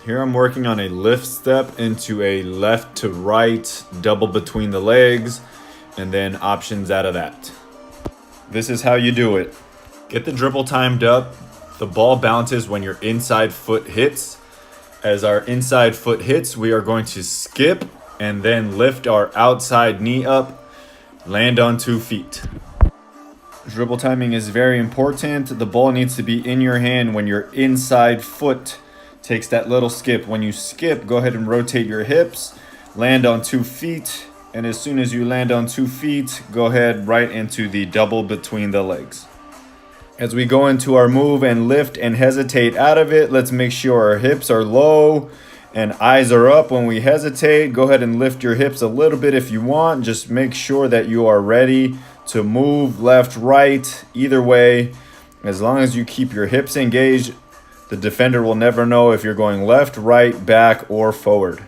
Here I'm working on a lift step into a left to right, double between the legs, and then options out of that. This is how you do it. Get the dribble timed up. The ball bounces when your inside foot hits. As our inside foot hits, we are going to skip and then lift our outside knee up, land on 2 feet. Dribble timing is very important. The ball needs to be in your hand when your inside foot takes that little skip. When you skip, go ahead and rotate your hips, land on 2 feet, and as soon as you land on 2 feet, go ahead right into the double between the legs. As we go into our move and lift and hesitate out of it, let's make sure our hips are low and eyes are up. When we hesitate, go ahead and lift your hips a little bit if you want. Just make sure that you are ready to move left, right, either way. As long as you keep your hips engaged, the defender will never know if you're going left, right, back, or forward.